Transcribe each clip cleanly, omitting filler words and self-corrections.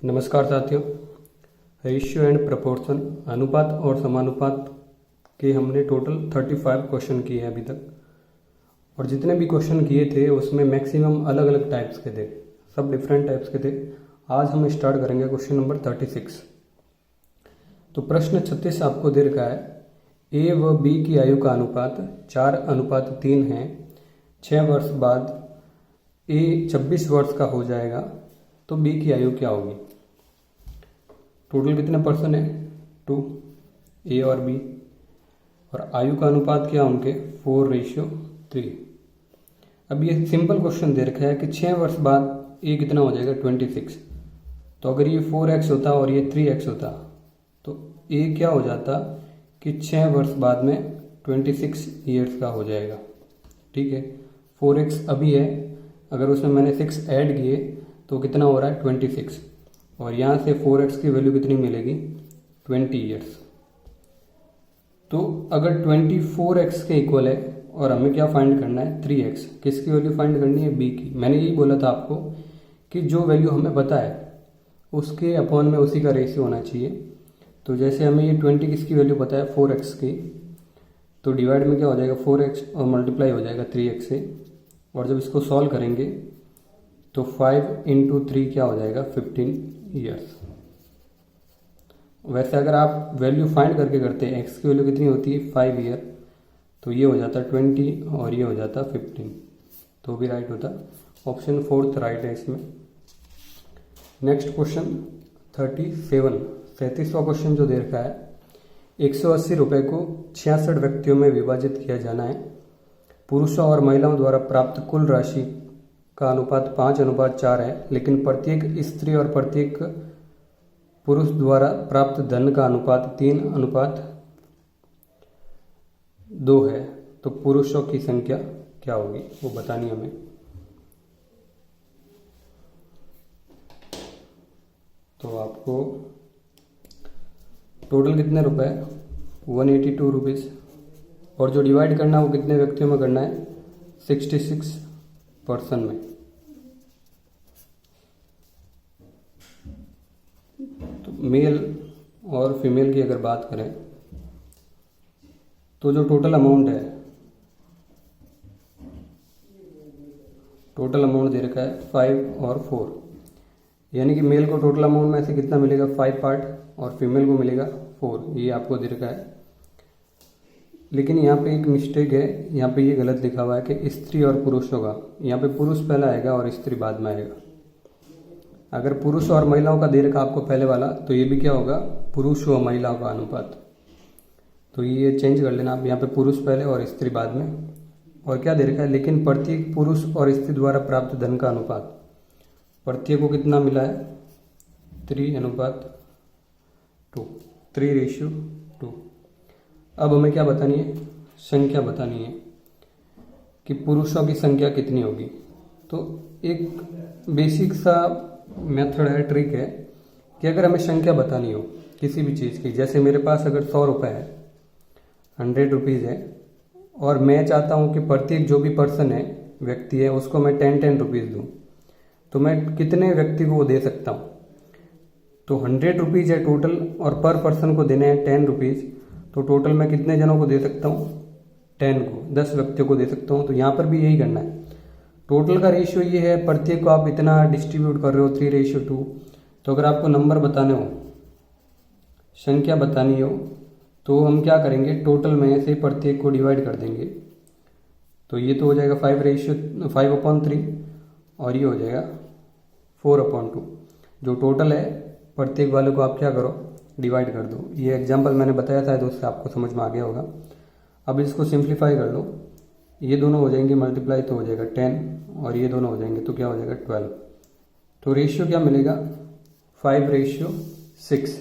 नमस्कार साथियों। Ratio and proportion अनुपात और समानुपात के हमने टोटल 35 क्वेश्चन किए हैं अभी तक, और जितने भी क्वेश्चन किए थे उसमें मैक्सिमम अलग अलग टाइप्स के थे, सब डिफरेंट टाइप्स के थे। आज हम स्टार्ट करेंगे क्वेश्चन नंबर 36। तो प्रश्न 36 आपको दे रखा है, ए व बी की आयु का अनुपात 4:3 है। 6 वर्ष बाद ए 26 वर्ष का हो जाएगा, तो बी की आयु क्या होगी। टोटल कितने पर्सन है? 2, ए और बी, और आयु का अनुपात क्या उनके 4:3। अब ये सिंपल क्वेश्चन दे रखा है कि 6 वर्ष बाद ए कितना हो जाएगा 26। तो अगर ये 4x होता और ये 3x होता तो ए क्या हो जाता कि 6 वर्ष बाद में 26 ईयर्स का हो जाएगा। ठीक है, 4x अभी है, अगर उसमें मैंने 6 ऐड किए तो कितना हो रहा है 26, और यहाँ से 4x की वैल्यू कितनी मिलेगी 20 ईयर्स। तो अगर 24x के इक्वल है और हमें क्या फाइंड करना है 3x, किसकी वैल्यू फाइंड करनी है b की। मैंने यही बोला था आपको कि जो वैल्यू हमें पता है उसके अपॉन में उसी का रेशियो होना चाहिए। तो जैसे हमें ये 20 किसकी वैल्यू पता है 4x की, तो डिवाइड में क्या हो जाएगा 4x और मल्टीप्लाई हो जाएगा 3x से, और जब इसको सॉल्व करेंगे तो 5 × 3 क्या हो जाएगा 15 ईयर्स। वैसे अगर आप वैल्यू फाइंड करके करते हैं x की वैल्यू कितनी होती है 5 ईयर, तो ये हो जाता 20 और ये हो जाता 15, तो भी राइट होता। ऑप्शन 4 राइट है इसमें। नेक्स्ट क्वेश्चन 37वां क्वेश्चन जो दे रखा है, 180 रुपये को 66 व्यक्तियों में विभाजित किया जाना है। पुरुषों और महिलाओं द्वारा प्राप्त कुल राशि का अनुपात 5:4 है, लेकिन प्रत्येक स्त्री और प्रत्येक पुरुष द्वारा प्राप्त धन का अनुपात 3:2 है। तो पुरुषों की संख्या क्या होगी वो बतानी हमें। तो आपको टोटल कितने रुपए 182 रुपीज़, और जो डिवाइड करना है वो कितने व्यक्तियों में करना है 66 पर्सन में। तो मेल और फीमेल की अगर बात करें तो जो टोटल अमाउंट है, टोटल अमाउंट दे रखा है 5 और 4, यानी कि मेल को टोटल अमाउंट में से कितना मिलेगा 5 पार्ट और फीमेल को मिलेगा 4, ये आपको दे रखा है। लेकिन यहाँ पे एक मिस्टेक है, यहाँ पे ये गलत लिखा हुआ है कि स्त्री और पुरुष होगा। यहाँ पे पुरुष पहला आएगा और स्त्री बाद में आएगा। अगर पुरुष और महिलाओं का दे रखा आपको पहले वाला, तो ये भी क्या होगा पुरुष व महिलाओं का अनुपात। तो ये चेंज कर लेना आप, यहाँ पे पुरुष पहले और स्त्री बाद में। और क्या दे रखा है, लेकिन प्रत्येक पुरुष और स्त्री द्वारा प्राप्त धन का अनुपात, प्रत्येक को कितना मिला है 3:2, 3:2। अब हमें क्या बतानी है, संख्या बतानी है कि पुरुषों की संख्या कितनी होगी। तो एक बेसिक सा मेथड है, ट्रिक है कि अगर हमें संख्या बतानी हो किसी भी चीज़ की, जैसे मेरे पास अगर 100 रुपये है 100 रुपीज़ है, और मैं चाहता हूँ कि प्रत्येक जो भी पर्सन है व्यक्ति है उसको मैं 10 रुपीज़ दूँ, तो मैं कितने व्यक्ति को वो दे सकता हूँ। तो 100 रुपीज़ है टोटल, और पर पर्सन को देने हैं 10 रुपीज़, तो टोटल मैं कितने जनों को दे सकता हूँ 10 को, 10 व्यक्तियों को दे सकता हूँ। तो यहाँ पर भी यही करना है। टोटल का रेशियो ये है, प्रत्येक को आप इतना डिस्ट्रीब्यूट कर रहे हो 3:2। तो अगर आपको नंबर बताने हो, संख्या बतानी हो, तो हम क्या करेंगे टोटल में से प्रत्येक को डिवाइड कर देंगे। तो ये तो हो जाएगा 5/3, और ये हो जाएगा 4/2। जो टोटल है प्रत्येक वाले को आप क्या करो डिवाइड कर दो। ये एग्जांपल मैंने बताया था, तो उससे आपको समझ में आ गया होगा। अब इसको सिंप्लीफाई कर लो, ये दोनों हो जाएंगे मल्टीप्लाई तो हो जाएगा 10, और ये दोनों हो जाएंगे तो क्या हो जाएगा 12। तो रेशियो क्या मिलेगा 5:6।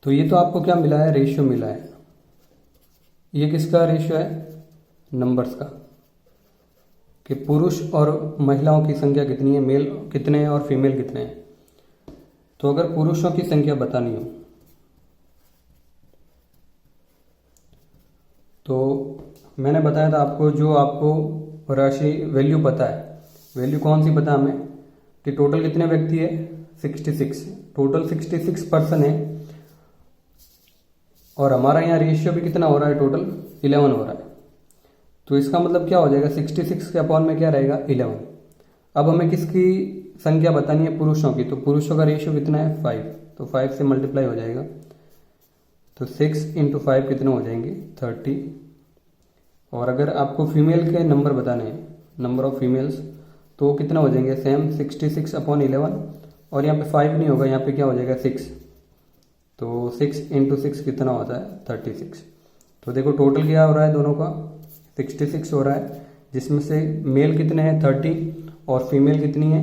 तो ये तो आपको क्या मिला है रेशियो मिला है। ये किसका रेशियो है नंबर्स का, कि पुरुष और महिलाओं की संख्या कितनी है, मेल कितने हैं और फीमेल कितने हैं। तो अगर पुरुषों की संख्या बतानी हो तो मैंने बताया था आपको, जो आपको राशि वैल्यू पता है, वैल्यू कौन सी पता हमें कि टोटल कितने व्यक्ति है 66, टोटल 66 पर्सन है और हमारा यहाँ रेशियो भी कितना हो रहा है, टोटल 11 हो रहा है। तो इसका मतलब क्या हो जाएगा, 66 के अपॉन में क्या रहेगा, 11। अब हमें किसकी संख्या बतानी है, पुरुषों की। तो पुरुषों का रेशियो कितना है, 5, तो 5 से मल्टीप्लाई हो जाएगा। तो 6 × 5 कितने हो जाएंगे, 30। और अगर आपको फीमेल के नंबर बताने हैं, नंबर ऑफ फीमेल्स, तो कितना हो जाएंगे, सेम 66 अपॉन 11। और यहाँ पे 5 नहीं होगा, यहाँ पे क्या हो जाएगा, 6। तो 6 × 6 कितना होता है, 36। तो देखो टोटल क्या हो रहा है दोनों का, 66 हो रहा है, जिसमें से मेल कितने हैं, 30 और फीमेल कितनी है,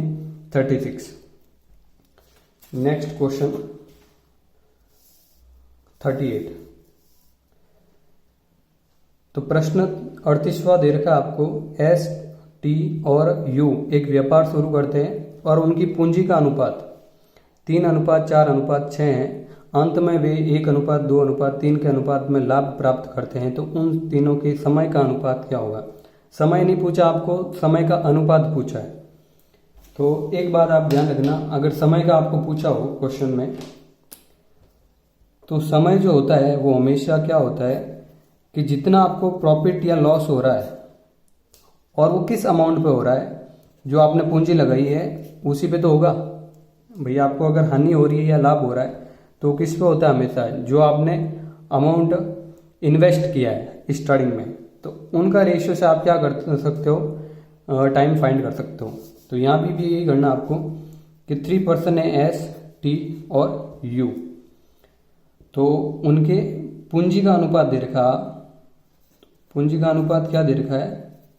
36। Next question 38। तो प्रश्न 38वां दे रखा आपको, एस, टी और यू एक व्यापार शुरू करते हैं और उनकी पूंजी का अनुपात 3:4:6 है। अंत में वे 1:2:3 के अनुपात में लाभ प्राप्त करते हैं। तो उन तीनों के समय का अनुपात क्या होगा। समय नहीं पूछा आपको, समय का अनुपात पूछा है। तो एक बात आप ध्यान रखना, अगर समय का आपको पूछा हो क्वेश्चन में, तो समय जो होता है वो हमेशा क्या होता है कि जितना आपको प्रॉफिट या लॉस हो रहा है और वो किस अमाउंट पे हो रहा है, जो आपने पूंजी लगाई है उसी पे तो होगा। भैया आपको अगर हानि हो रही है या लाभ हो रहा है तो किस पे होता है, हमेशा जो आपने अमाउंट इन्वेस्ट किया है स्टार्टिंग में, तो उनका रेशियो से आप क्या कर सकते हो, टाइम फाइंड कर सकते हो। तो यहाँ भी यही करना आपको कि 3 पर्सन है, एस, टी और यू, तो उनके पूंजी का अनुपात दे रखा, पूंजी का अनुपात क्या दे रखा है,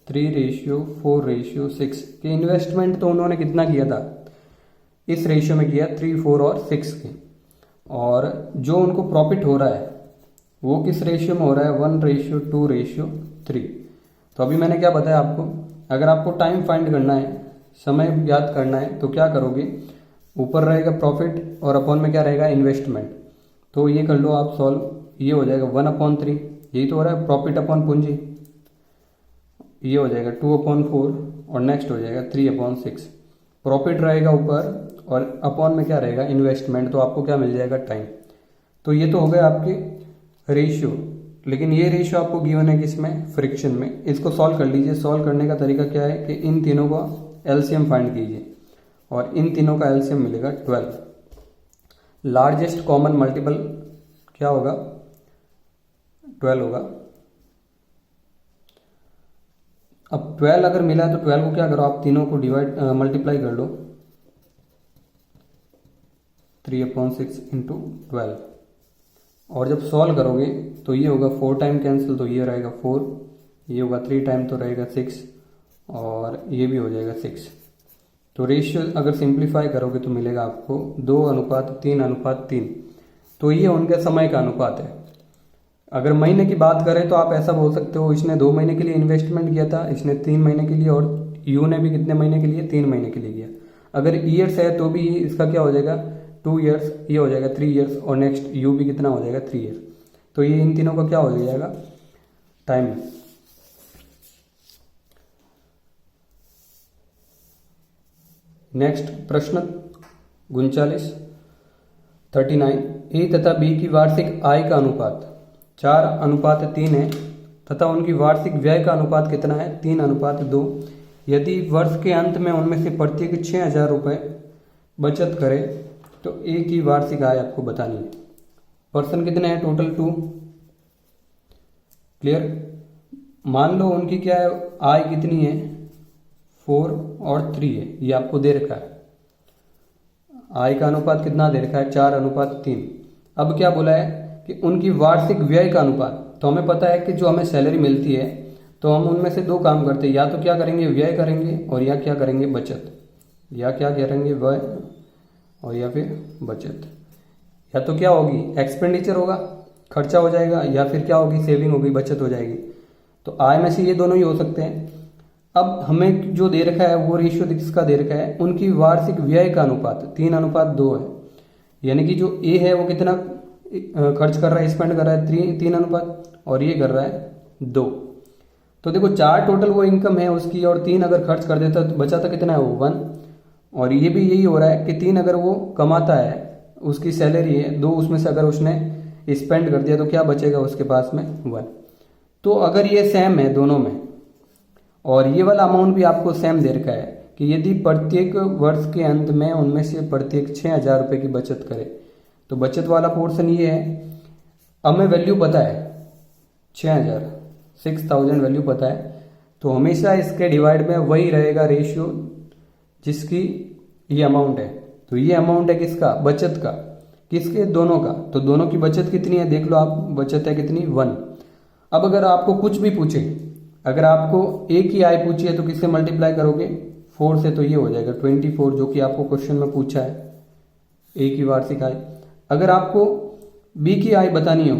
3:4:6 के। इन्वेस्टमेंट तो उन्होंने कितना किया था, इस रेशियो में किया 3, 4 और 6 के। और जो उनको प्रॉफिट हो रहा है वो किस रेशियो में हो रहा है, 1:2:3। तो अभी मैंने क्या बताया आपको, अगर आपको टाइम फाइंड करना है, समय याद करना है, तो क्या करोगे, ऊपर रहेगा प्रॉफिट और अपॉन में क्या रहेगा, इन्वेस्टमेंट। तो ये कर लो आप सॉल्व, ये हो जाएगा 1/3, यही तो हो रहा है प्रॉफिट अपॉन पूंजी, ये हो जाएगा 2/4 और नेक्स्ट हो जाएगा 3/6। प्रॉफिट रहेगा ऊपर और अपॉन में क्या रहेगा, इन्वेस्टमेंट। तो आपको क्या मिल जाएगा, टाइम। तो ये तो हो गए आपके रेशियो, लेकिन ये रेशियो आपको गिवन है किसमें, फ्रिक्शन में। इसको सॉल्व कर लीजिए। सॉल्व करने का तरीका क्या है कि इन तीनों का एलसीएम फाइंड कीजिए और इन तीनों का एलसीएम मिलेगा 12। लार्जेस्ट कॉमन मल्टीपल क्या होगा, 12 होगा। अब 12 अगर मिला है तो 12 को क्या करो, आप तीनों को डिवाइड मल्टीप्लाई कर लो, 3/6 × 12। और जब सॉल्व करोगे तो ये होगा 4 टाइम कैंसिल, तो ये रहेगा 4, ये होगा 3 टाइम तो रहेगा 6 और ये भी हो जाएगा 6। तो रेशियो अगर सिंप्लीफाई करोगे तो मिलेगा आपको 2:3:3। तो ये उनके समय का अनुपात है। अगर महीने की बात करें तो आप ऐसा बोल सकते हो, इसने 2 महीने के लिए इन्वेस्टमेंट किया था, इसने 3 महीने के लिए, और यू ने भी कितने महीने के लिए, 3 महीने के लिए किया। अगर ईयर्स है तो भी इसका क्या हो जाएगा, 2 ईयर्स, ये हो जाएगा 3 ईयर्स और नेक्स्ट यू भी कितना हो जाएगा, 3 ईयर। तो ये इन तीनों का क्या हो जाएगा, टाइम। नेक्स्ट प्रश्न 39 ए तथा बी की वार्षिक आय का अनुपात 4:3 है तथा उनकी वार्षिक व्यय का अनुपात कितना है, 3:2। यदि वर्ष के अंत में उनमें से प्रत्येक 6,000 रुपये बचत करे तो ए की वार्षिक आय आपको बतानी है। पर्सन कितने हैं, टोटल 2। क्लियर। मान लो उनकी क्या है, आय कितनी है, 4 और 3 है, ये आपको दे रखा है। आय का अनुपात कितना दे रखा है, 4:3। अब क्या बोला है कि उनकी वार्षिक व्यय का अनुपात। तो हमें पता है कि जो हमें सैलरी मिलती है तो हम उनमें से 2 काम करते हैं, या तो क्या करेंगे, व्यय करेंगे, और या क्या करेंगे, बचत। या क्या करेंगे, व्यय और या फिर बचत। या तो क्या होगी, एक्सपेंडिचर होगा, खर्चा हो जाएगा, या फिर क्या होगी, सेविंग होगी, बचत हो जाएगी। तो आय में से ये दोनों ही हो सकते हैं। अब हमें जो दे रखा है वो रेशियो किसका दे रखा है, उनकी वार्षिक व्यय का अनुपात 3:2 है। यानी कि जो ए है वो कितना खर्च कर रहा है, स्पेंड कर रहा है, 3 और ये कर रहा है 2। तो देखो 4 टोटल वो इनकम है उसकी, और 3 अगर खर्च कर देता तो बचा तो कितना है वो 1। और ये भी यही हो रहा है कि 3 अगर वो कमाता है, उसकी सैलरी है 2, उसमें से अगर उसने स्पेंड कर दिया तो क्या बचेगा उसके पास में 1। तो अगर ये सेम है दोनों में और ये वाला अमाउंट भी आपको सेम दे रखा है कि यदि प्रत्येक वर्ष के अंत में उनमें से प्रत्येक 6,000 रुपये की बचत करे, तो बचत वाला पोर्शन ये है। हमें वैल्यू पता है 6,000 वैल्यू पता है, तो हमेशा इसके डिवाइड में वही रहेगा रेशियो जिसकी ये अमाउंट है। तो ये अमाउंट है किसका, बचत का, किसके, दोनों का। तो दोनों की बचत कितनी है देख लो आप, बचत है कितनी 1। अब अगर आपको कुछ भी पूछे, अगर आपको एक ही आय पूछी है तो किससे मल्टीप्लाई करोगे 4 से, तो ये हो जाएगा 24 जो कि आपको क्वेश्चन में पूछा है, ए की वार्षिक आय। अगर आपको बी की आय बतानी हो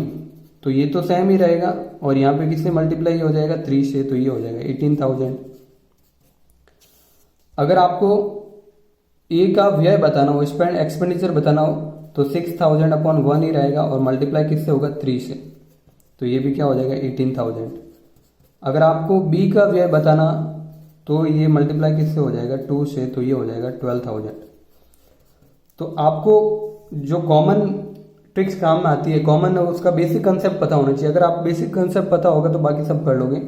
तो ये तो सेम ही रहेगा और यहाँ पे किससे मल्टीप्लाई हो जाएगा 3 से, तो ये हो जाएगा 18,000। अगर आपको ए का व्यय बताना हो, एक्सपेंडिचर बताना हो तो 6,000 अपॉन 1 ही रहेगा और मल्टीप्लाई किससे होगा 3 से, तो ये भी क्या हो जाएगा 18,000। अगर आपको बी का व्यय बताना तो ये मल्टीप्लाई किससे हो जाएगा 2 से, तो ये हो जाएगा 12,000। तो आपको जो कॉमन ट्रिक्स काम में आती है, कॉमन उसका बेसिक कंसेप्ट पता होना चाहिए। अगर आप बेसिक कंसेप्ट पता होगा तो बाकी सब कर लोगे।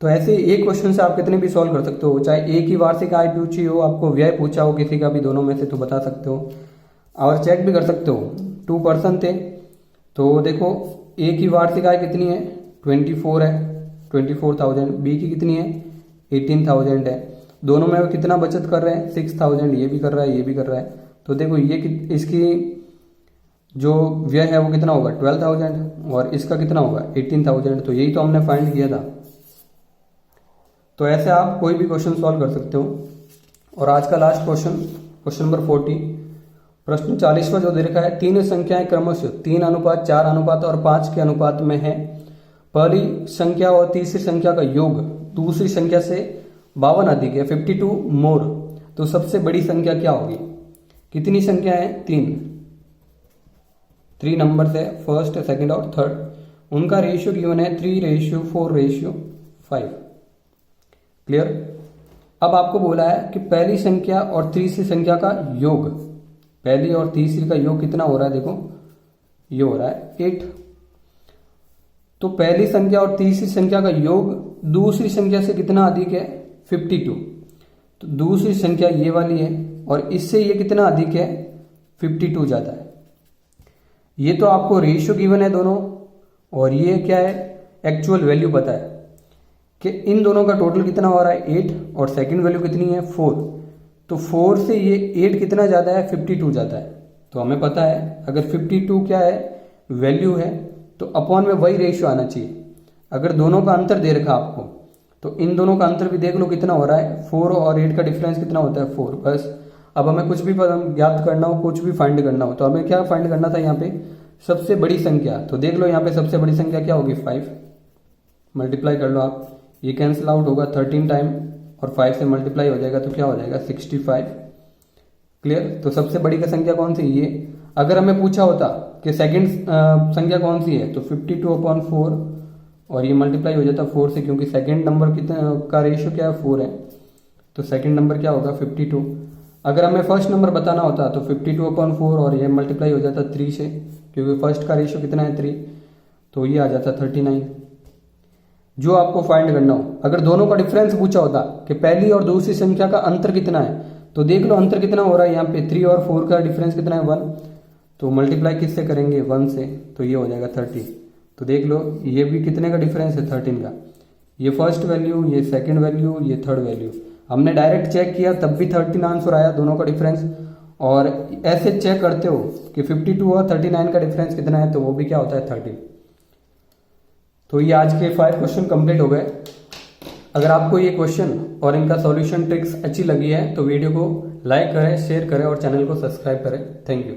तो ऐसे एक क्वेश्चन से आप कितने भी सॉल्व कर सकते हो, चाहे एक ही वार्षिक आय पूछी हो, आपको व्यय पूछा हो किसी का भी, दोनों में से, तो बता सकते हो और चेक भी कर सकते हो। 2 पर्सन थे तो देखो ए की वार्षिक आय कितनी है 24 है, 24,000। बी की कितनी है 18,000 है। दोनों में वो कितना बचत कर रहे हैं 6,000, ये भी कर रहा है ये भी कर रहा है। तो देखो ये इसकी जो व्यय है वो कितना होगा 12,000 और इसका कितना होगा 18,000। तो यही तो हमने फाइंड किया था। तो ऐसे आप कोई भी क्वेश्चन सॉल्व कर सकते हो। और आज का लास्ट क्वेश्चन नंबर 40, प्रश्न 40वां जो दे रखा है, 3 संख्याएं क्रमशः 3 अनुपात 4 अनुपात और 5 के अनुपात में है। पहली संख्या और तीसरी संख्या का योग दूसरी संख्या से 52 अधिक है, 52 मोर। तो सबसे बड़ी संख्या क्या होगी? कितनी संख्या है 3 नंबर है, फर्स्ट सेकंड और थर्ड। उनका रेशियो गिवन है 3:4:5। क्लियर। अब आपको बोला है कि पहली संख्या और तीसरी संख्या का योग, पहली और तीसरी का योग कितना हो रहा है, देखो ये हो रहा है 8। तो पहली संख्या और तीसरी संख्या का योग दूसरी संख्या से कितना अधिक है 52। तो दूसरी संख्या ये वाली है और इससे ये कितना अधिक है 52 ज्यादा है। ये तो आपको रेशियो गिवन है दोनों, और ये क्या है एक्चुअल वैल्यू पता है कि इन दोनों का टोटल कितना हो रहा है 8 और सेकंड वैल्यू कितनी है 4। तो 4 से ये 8 कितना ज्यादा है 52 ज्यादा है। तो हमें पता है अगर 52 क्या है वैल्यू है तो अपॉन में वही रेशियो आना चाहिए। अगर दोनों का अंतर दे रखा आपको तो इन दोनों का अंतर भी देख लो कितना हो रहा है 4 और 8 का डिफरेंस कितना होता है 4। बस अब हमें कुछ भी ज्ञात करना हो, कुछ भी फाइंड करना हो, तो हमें क्या फाइंड करना था यहाँ पे सबसे बड़ी संख्या। तो देख लो यहाँ पे सबसे बड़ी संख्या क्या होगी 5। मल्टीप्लाई कर लो आप, ये कैंसिल आउट होगा 13 टाइम और 5 से मल्टीप्लाई हो जाएगा तो क्या हो जाएगा 65। क्लियर। तो सबसे बड़ी का संख्या कौन सी ये। अगर हमें पूछा होता कि सेकंड संख्या कौन सी है तो 52/4 और ये मल्टीप्लाई हो जाता 4 से, क्योंकि सेकंड नंबर कितना का रेशियो क्या है 4 है। तो सेकंड नंबर क्या होगा 52। अगर हमें फर्स्ट नंबर बताना होता तो 52/4 और ये मल्टीप्लाई हो जाता 3 से, क्योंकि फर्स्ट का रेशियो कितना है 3, तो ये आ जाता 39। जो आपको फाइंड करना हो, अगर दोनों का डिफरेंस पूछा होता कि पहली और दूसरी संख्या का अंतर कितना है, तो देख लो अंतर कितना हो रहा है यहाँ पे 3 और 4 का डिफरेंस कितना है 1। तो मल्टीप्लाई किससे करेंगे 1 से, तो ये हो जाएगा 30। तो देख लो ये भी कितने का डिफरेंस है 13 का। ये फर्स्ट वैल्यू, ये सेकंड वैल्यू, ये थर्ड वैल्यू। हमने डायरेक्ट चेक किया तब भी 13 आंसर आया दोनों का डिफरेंस। और ऐसे चेक करते हो कि 52 और 39 का डिफरेंस कितना है, तो वो भी क्या होता है 30। तो ये आज के 5 क्वेश्चन कंप्लीट हो गए। अगर आपको ये क्वेश्चन और इनका सॉल्यूशन ट्रिक्स अच्छी लगी है तो वीडियो को लाइक करें, शेयर करें और चैनल को सब्सक्राइब करें। Thank you.